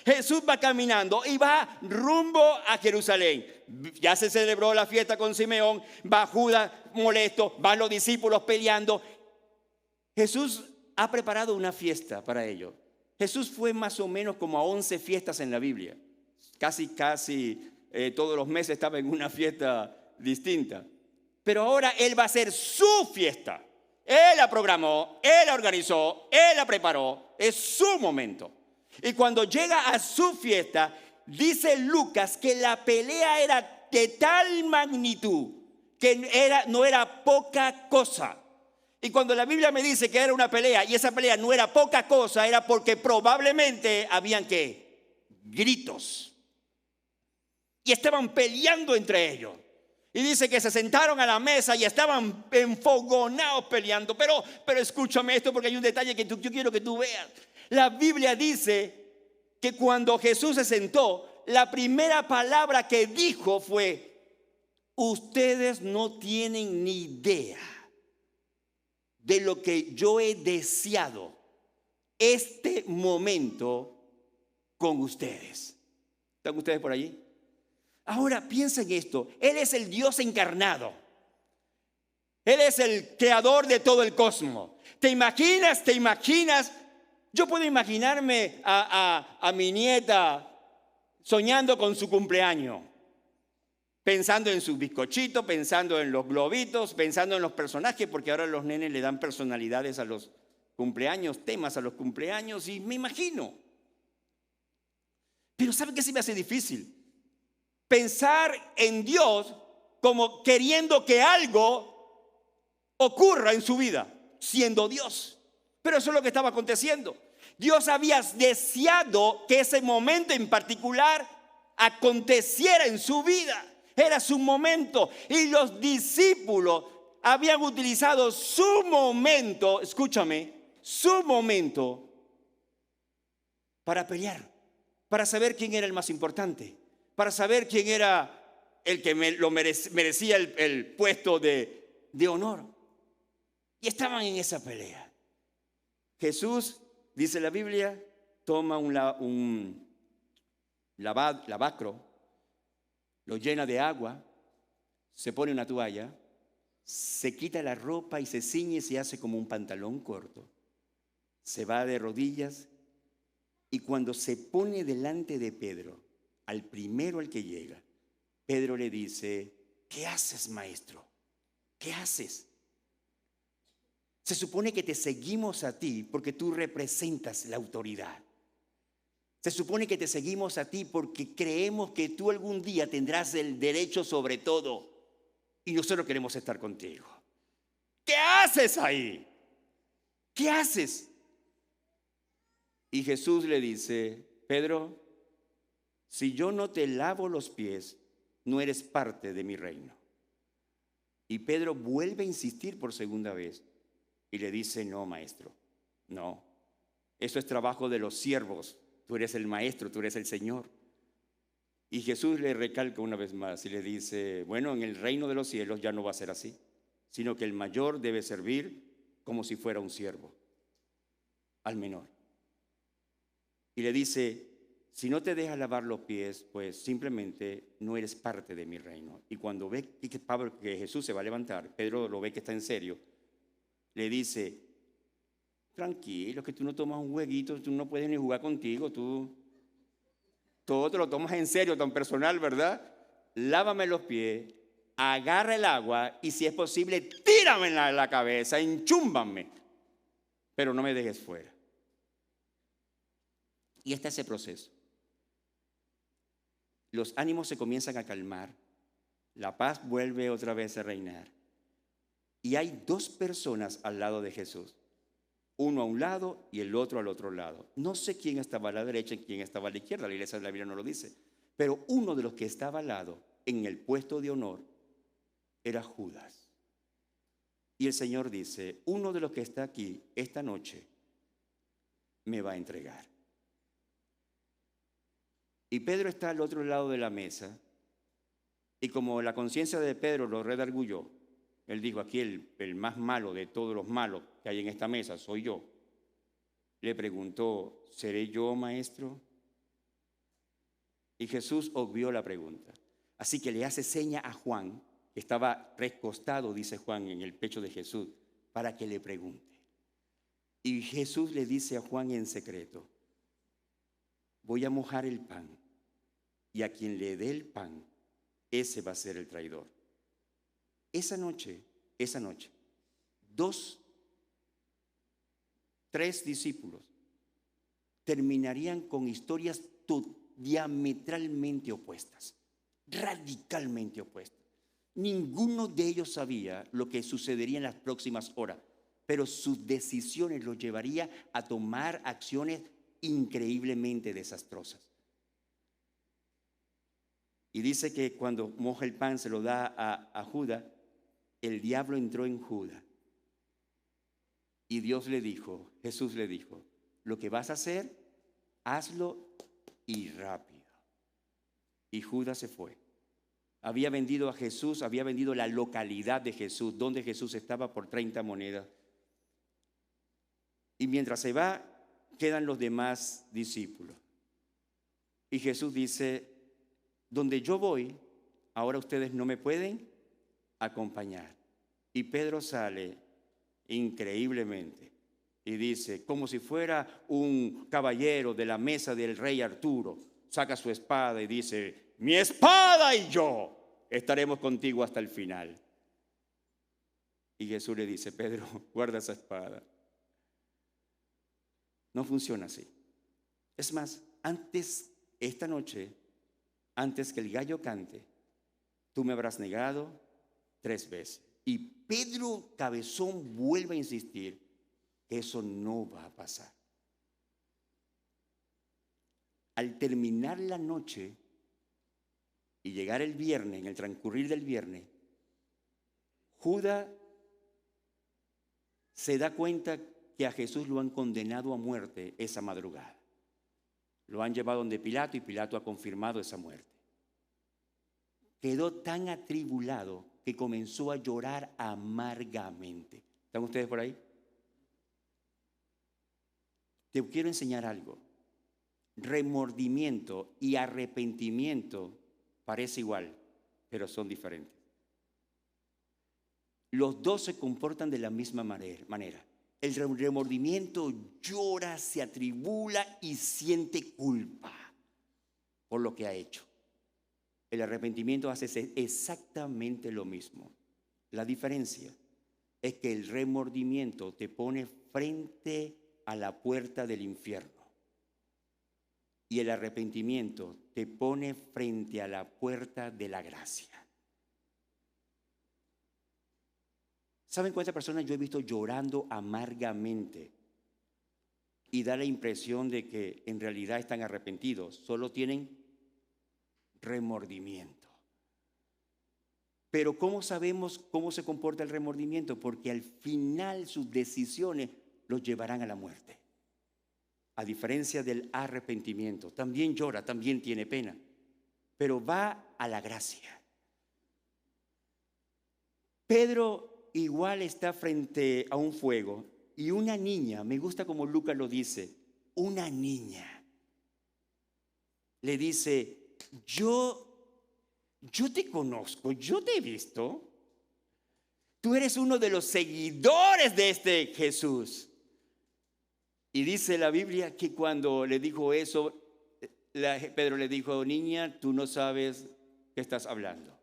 Jesús va caminando y va rumbo a Jerusalén. Ya se celebró la fiesta con Simeón, va Judas molesto, van los discípulos peleando. Jesús ha preparado una fiesta para ellos. Jesús fue más o menos como a 11 fiestas en la Biblia. Casi todos los meses estaba en una fiesta distinta. Pero ahora Él va a hacer su fiesta. Él la programó, Él la organizó, Él la preparó. Es su momento. Y cuando llega a su fiesta, dice Lucas que la pelea era de tal magnitud que no era poca cosa. Y cuando la Biblia me dice que era una pelea y esa pelea no era poca cosa, era porque probablemente habían gritos. Y estaban peleando entre ellos. Y dice que se sentaron a la mesa y estaban enfogonados peleando. Pero escúchame esto porque hay un detalle que yo quiero que tú veas. La Biblia dice que cuando Jesús se sentó, la primera palabra que dijo fue: ustedes no tienen ni idea de lo que yo he deseado este momento con ustedes. ¿Están ustedes por allí? Ahora piensen esto. Él es el Dios encarnado. Él es el creador de todo el cosmos. ¿Te imaginas? Yo puedo imaginarme a mi nieta soñando con su cumpleaños. Pensando en su bizcochito, pensando en los globitos, pensando en los personajes, porque ahora los nenes le dan personalidades a los cumpleaños, temas a los cumpleaños, y me imagino. Pero ¿sabe qué se me hace difícil? Pensar en Dios como queriendo que algo ocurra en su vida, siendo Dios. Pero eso es lo que estaba aconteciendo. Dios había deseado que ese momento en particular aconteciera en su vida. Era su momento. Y los discípulos habían utilizado su momento, escúchame, su momento para pelear, para saber quién era el más importante, para saber quién era el que merecía el puesto de honor. Y estaban en esa pelea. Jesús, dice la Biblia, toma un lavacro, lo llena de agua, se pone una toalla, se quita la ropa y se ciñe y se hace como un pantalón corto. Se va de rodillas y cuando se pone delante de Pedro, al primero al que llega, Pedro le dice: ¿qué haces, maestro? ¿Qué haces? Se supone que te seguimos a ti porque tú representas la autoridad. Se supone que te seguimos a ti porque creemos que tú algún día tendrás el derecho sobre todo y nosotros queremos estar contigo. ¿Qué haces ahí? ¿Qué haces? Y Jesús le dice: Pedro, si yo no te lavo los pies, no eres parte de mi reino. Y Pedro vuelve a insistir por segunda vez y le dice: no, maestro, no. Eso es trabajo de los siervos. Tú eres el maestro, tú eres el Señor. Y Jesús le recalca una vez más y le dice: bueno, en el reino de los cielos ya no va a ser así, sino que el mayor debe servir como si fuera un siervo al menor. Y le dice: si no te dejas lavar los pies, pues simplemente no eres parte de mi reino. Y cuando ve que Jesús se va a levantar, Pedro lo ve que está en serio, le dice: tranquilo, que tú no tomas un jueguito, tú no puedes ni jugar contigo, tú todo te lo tomas en serio, tan personal, ¿verdad? Lávame los pies, agarra el agua y si es posible, tírame en la cabeza, enchúmbame, pero no me dejes fuera. Y está ese proceso. Los ánimos se comienzan a calmar, la paz vuelve otra vez a reinar. Y hay dos personas al lado de Jesús. Uno a un lado y el otro al otro lado. No sé quién estaba a la derecha y quién estaba a la izquierda, la iglesia de la Biblia no lo dice. Pero uno de los que estaba al lado, en el puesto de honor, era Judas. Y el Señor dice: uno de los que está aquí esta noche me va a entregar. Y Pedro está al otro lado de la mesa. Y como la conciencia de Pedro lo redarguyó, él dijo: aquí el más malo de todos los malos que hay en esta mesa soy yo. Le preguntó: ¿seré yo, maestro? Y Jesús obvió la pregunta. Así que le hace seña a Juan, que estaba recostado, dice Juan, en el pecho de Jesús, para que le pregunte. Y Jesús le dice a Juan en secreto: voy a mojar el pan, y a quien le dé el pan, ese va a ser el traidor. Esa noche, tres discípulos terminarían con historias diametralmente opuestas, radicalmente opuestas. Ninguno de ellos sabía lo que sucedería en las próximas horas, pero sus decisiones los llevaría a tomar acciones increíblemente desastrosas. Y dice que cuando moja el pan se lo da a Judas, el diablo entró en Judas. Y Jesús le dijo, lo que vas a hacer, hazlo y rápido. Y Judas se fue. Había vendido a Jesús, había vendido la localidad de Jesús, donde Jesús estaba, por 30 monedas. Y mientras se va, quedan los demás discípulos. Y Jesús dice, donde yo voy, ahora ustedes no me pueden acompañar. Y Pedro sale increíblemente y dice, como si fuera un caballero de la mesa del rey Arturo, saca su espada y dice, mi espada y yo estaremos contigo hasta el final. Y Jesús le dice, Pedro, guarda esa espada. No funciona así. Es más, esta noche, antes que el gallo cante, tú me habrás negado 3 veces. Y Pedro cabezón vuelve a insistir que eso no va a pasar. Al terminar la noche y llegar el viernes, en el transcurrir del viernes, Judas se da cuenta que a Jesús lo han condenado a muerte esa madrugada. Lo han llevado donde Pilato y Pilato ha confirmado esa muerte. Quedó tan atribulado que comenzó a llorar amargamente. ¿Están ustedes por ahí? Te quiero enseñar algo. Remordimiento y arrepentimiento parece igual, pero son diferentes. Los dos se comportan de la misma manera. El remordimiento llora, se atribula y siente culpa por lo que ha hecho. El arrepentimiento hace exactamente lo mismo. La diferencia es que el remordimiento te pone frente a la puerta del infierno y el arrepentimiento te pone frente a la puerta de la gracia. ¿Saben cuántas personas yo he visto llorando amargamente y da la impresión de que en realidad están arrepentidos? Solo tienen remordimiento. Pero ¿cómo sabemos cómo se comporta el remordimiento? Porque al final sus decisiones los llevarán a la muerte. A diferencia del arrepentimiento, también llora, también tiene pena, pero va a la gracia. Pedro igual está frente a un fuego y una niña, me gusta como Lucas lo dice, una niña le dice, yo te conozco, yo te he visto. Tú eres uno de los seguidores de este Jesús. Y dice la Biblia que cuando le dijo eso, Pedro le dijo, niña, tú no sabes qué estás hablando.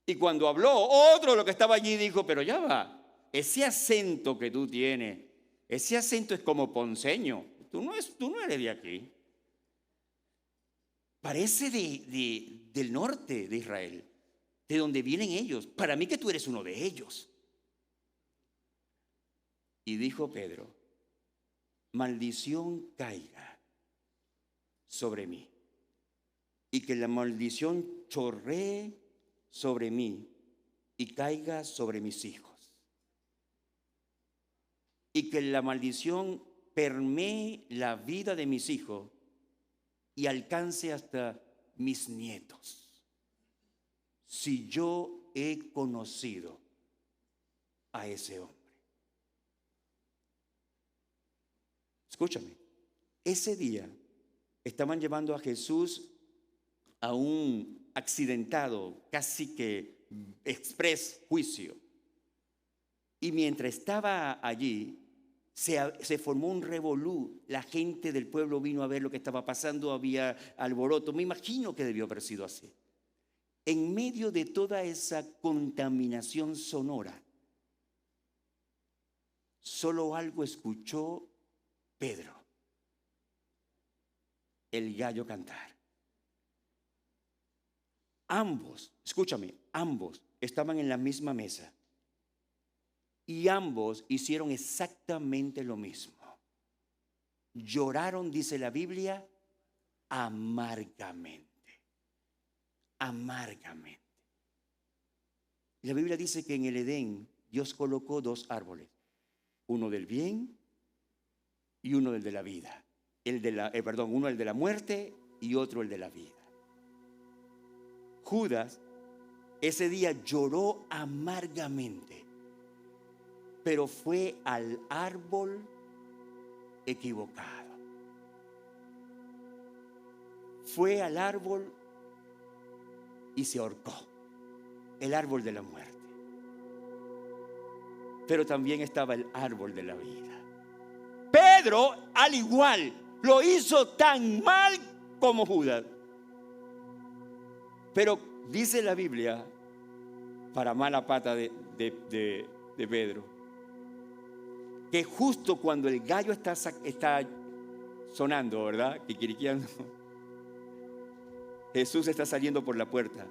Y cuando habló, otro de los que estaba allí dijo, pero ya va, ese acento que tú tienes, ese acento es como ponceño. Tú no eres de aquí. Parece del norte de Israel, de donde vienen ellos. Para mí que tú eres uno de ellos. Y dijo Pedro, maldición caiga sobre mí y que la maldición chorree sobre mí y caiga sobre mis hijos y que la maldición permee la vida de mis hijos y alcance hasta mis nietos, si yo he conocido a ese hombre. Escúchame, ese día estaban llevando a Jesús a un accidentado, casi que express juicio. Y mientras estaba allí, se formó un revolú. La gente del pueblo vino a ver lo que estaba pasando, había alboroto. Me imagino que debió haber sido así. En medio de toda esa contaminación sonora, solo algo escuchó Pedro: el gallo cantar. Ambos, escúchame, ambos estaban en la misma mesa y ambos hicieron exactamente lo mismo. Lloraron, dice la Biblia, amargamente. Amargamente. La Biblia dice que en el Edén Dios colocó dos árboles, uno del bien y uno del de la vida. Uno el de la muerte y otro el de la vida. Judas ese día lloró amargamente, pero fue al árbol equivocado. Fue al árbol y se ahorcó, el árbol de la muerte. Pero también estaba el árbol de la vida. Pedro, al igual, lo hizo tan mal como Judas. Pero dice la Biblia, para mala pata de Pedro, que justo cuando el gallo está sonando, ¿verdad? Quiquiriqueando, Jesús está saliendo por la puerta.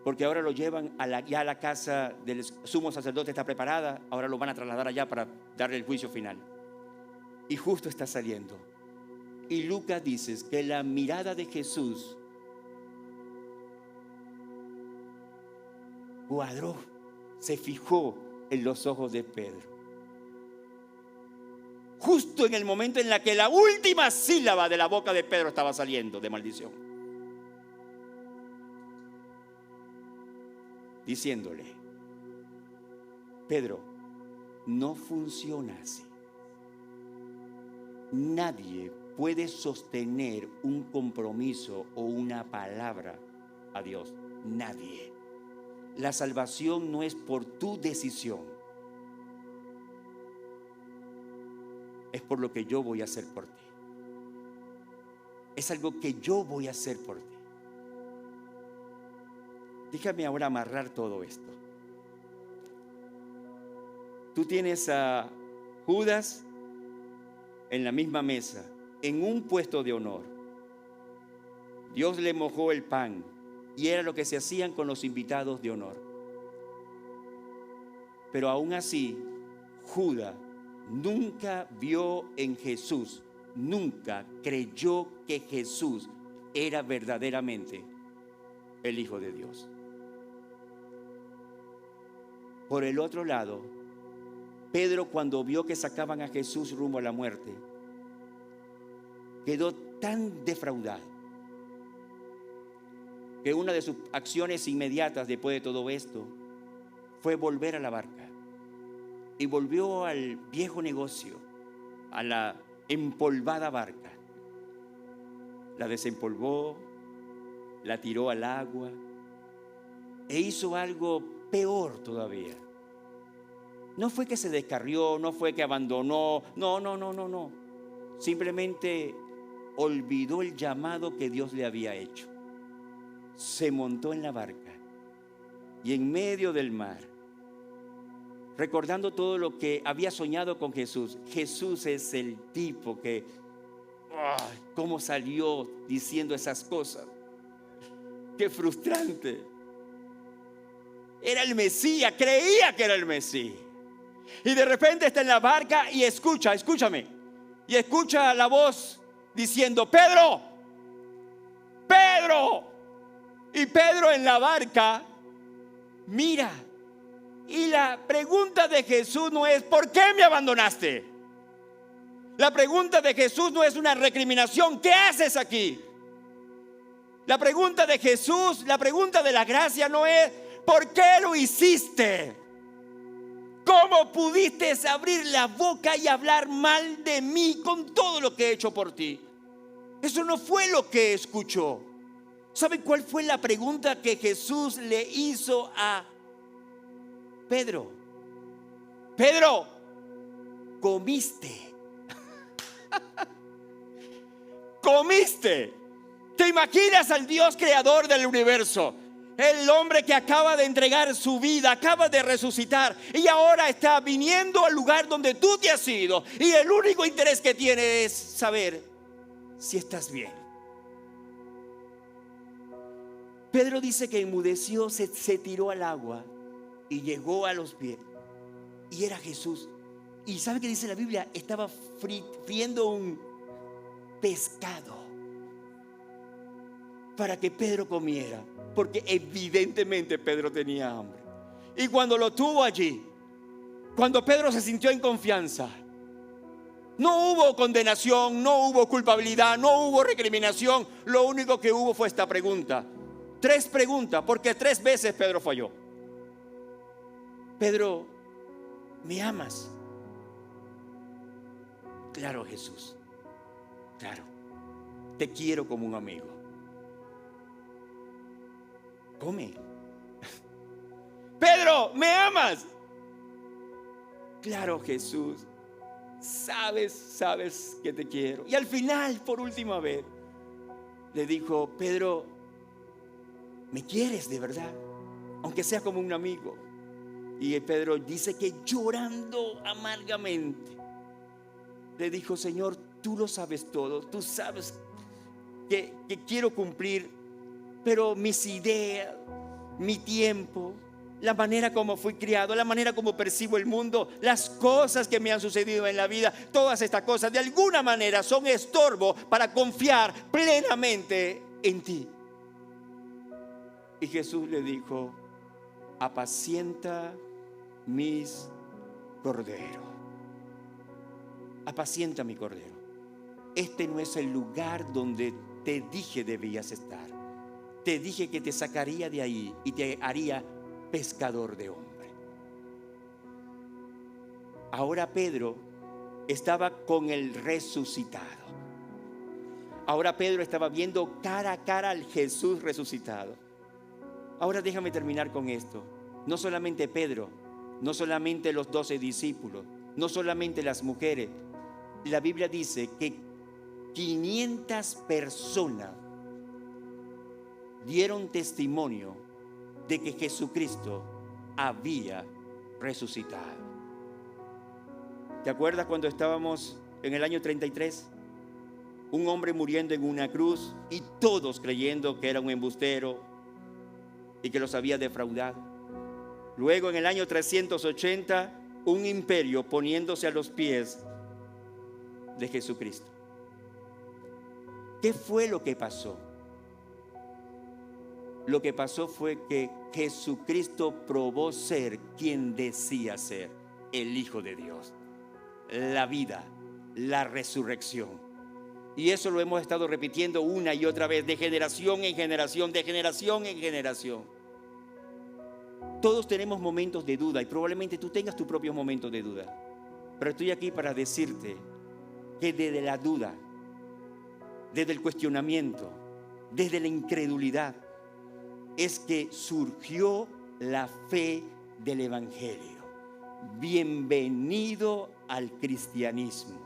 Porque ahora lo llevan ya a la casa del sumo sacerdote, está preparada. Ahora lo van a trasladar allá para darle el juicio final. Y justo está saliendo. Y Lucas dice que la mirada de Jesús cuadró, se fijó en los ojos de Pedro. Justo en el momento en la que la última sílaba de la boca de Pedro estaba saliendo de maldición. Diciéndole: Pedro, no funciona así. Nadie puede sostener un compromiso o una palabra a Dios. Nadie. La salvación no es por tu decisión, es por lo que yo voy a hacer por ti. Es algo que yo voy a hacer por ti. Déjame ahora amarrar todo esto. Tú tienes a Judas en la misma mesa, en un puesto de honor. Dios le mojó el pan y era lo que se hacían con los invitados de honor. Pero aún así, Judas nunca vio en Jesús, nunca creyó que Jesús era verdaderamente el Hijo de Dios. Por el otro lado, Pedro, cuando vio que sacaban a Jesús rumbo a la muerte, quedó tan defraudado que una de sus acciones inmediatas después de todo esto fue volver a la barca. Y volvió al viejo negocio, a la empolvada barca. La desempolvó, la tiró al agua e hizo algo peor todavía. No fue que se descarrió, no fue que abandonó, no. Simplemente olvidó el llamado que Dios le había hecho. Se montó en la barca y en medio del mar, recordando todo lo que había soñado con Jesús. Jesús es el tipo que, cómo salió diciendo esas cosas. Qué frustrante. Era el Mesías, creía que era el Mesías. Y de repente está en la barca y escúchame. Y escucha la voz diciendo: Pedro, Pedro. Y Pedro en la barca mira. Y la pregunta de Jesús no es: ¿por qué me abandonaste? La pregunta de Jesús no es una recriminación: ¿qué haces aquí? La pregunta de Jesús, la pregunta de la gracia no es: ¿por qué lo hiciste? ¿Cómo pudiste abrir la boca y hablar mal de mí con todo lo que he hecho por ti? Eso no fue lo que escuchó. ¿Sabe cuál fue la pregunta que Jesús le hizo a Pedro? Pedro, ¿comiste? ¿Comiste? ¿Te imaginas al Dios creador del universo? El hombre que acaba de entregar su vida, acaba de resucitar y ahora está viniendo al lugar donde tú te has ido. Y el único interés que tiene es saber si estás bien. Pedro dice que enmudeció, se tiró al agua y llegó a los pies. Y era Jesús. ¿Y sabe qué dice la Biblia? Estaba friendo un pescado para que Pedro comiera, porque evidentemente Pedro tenía hambre. Y cuando lo tuvo allí, cuando Pedro se sintió en confianza, no hubo condenación, no hubo culpabilidad, no hubo recriminación. Lo único que hubo fue esta pregunta. 3 preguntas, porque 3 veces Pedro falló. Pedro, ¿me amas? Claro, Jesús. Claro, te quiero como un amigo. Come. Pedro, ¿me amas? Claro, Jesús. Sabes que te quiero. Y al final, por última vez, le dijo: Pedro, ¿me quieres de verdad? Aunque sea como un amigo. Y Pedro dice que llorando amargamente le dijo: Señor, tú lo sabes todo. Tú sabes que quiero cumplir, pero mis ideas, mi tiempo, la manera como fui criado, la manera como percibo el mundo, las cosas que me han sucedido en la vida, todas estas cosas de alguna manera son estorbo para confiar plenamente en ti. Y Jesús le dijo: apacienta mis corderos. Apacienta mi cordero. Este no es el lugar donde te dije debías estar. Te dije que te sacaría de ahí y te haría pescador de hombre. Ahora Pedro estaba con el resucitado. Ahora Pedro estaba viendo cara a cara al Jesús resucitado. Ahora déjame terminar con esto. No solamente Pedro, no solamente los 12 discípulos, no solamente las mujeres. La Biblia dice que 500 personas dieron testimonio de que Jesucristo había resucitado. ¿Te acuerdas cuando estábamos en el año 33? Un hombre muriendo en una cruz y todos creyendo que era un embustero y que los había defraudado. Luego en el año 380, un imperio poniéndose a los pies de Jesucristo. ¿Qué fue lo que pasó? Lo que pasó fue que Jesucristo probó ser quien decía ser, el Hijo de Dios, la vida, la resurrección. Y eso lo hemos estado repitiendo una y otra vez, de generación en generación, de generación en generación. Todos tenemos momentos de duda y probablemente tú tengas tus propios momentos de duda. Pero estoy aquí para decirte que desde la duda, desde el cuestionamiento, desde la incredulidad, es que surgió la fe del Evangelio. Bienvenido al cristianismo.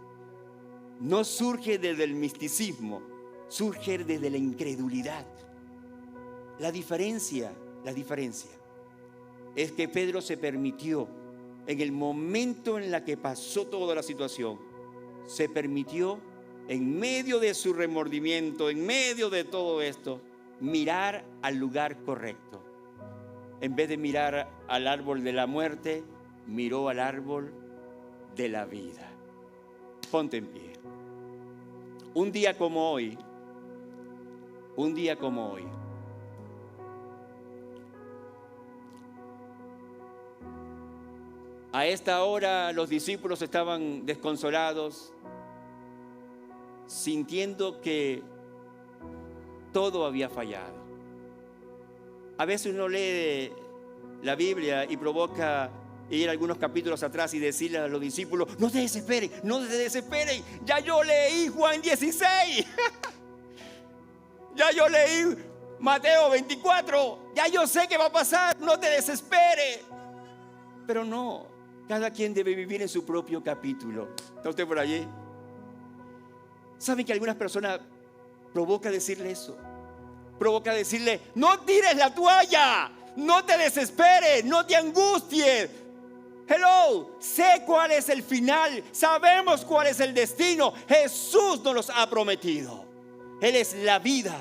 No surge desde el misticismo, surge desde la incredulidad. La diferencia es que Pedro se permitió, en el momento en la que pasó toda la situación, se permitió, en medio de su remordimiento, en medio de todo esto, mirar al lugar correcto. En vez de mirar al árbol de la muerte, miró al árbol de la vida. Ponte en pie. Un día como hoy, a esta hora los discípulos estaban desconsolados, sintiendo que todo había fallado. A veces uno lee la Biblia y provoca ir algunos capítulos atrás y decirle a los discípulos: no se desesperen, ya yo leí Juan 16. ya yo leí Mateo 24, ya yo sé qué va a pasar, no te desesperes. Pero no, cada quien debe vivir en su propio capítulo. ¿Está usted por allí? ¿Saben que algunas personas provoca decirle eso? Provoca decirle, no tires la toalla, no te desesperes, no te angusties. Hello, sé cuál es el final, sabemos cuál es el destino. Jesús nos los ha prometido. Él es la vida,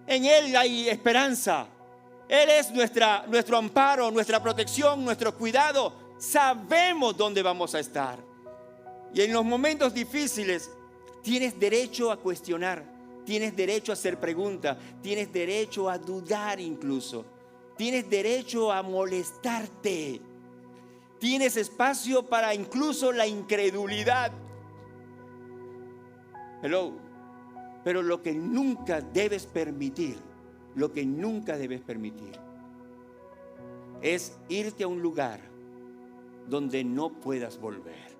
en Él hay esperanza. Él es nuestro amparo, nuestra protección, nuestro cuidado. Sabemos dónde vamos a estar. Y en los momentos difíciles tienes derecho a cuestionar, tienes derecho a hacer preguntas, tienes derecho a dudar incluso, tienes derecho a molestarte, tienes espacio para incluso la incredulidad. Hello. Pero lo que nunca debes permitir, es irte a un lugar donde no puedas volver.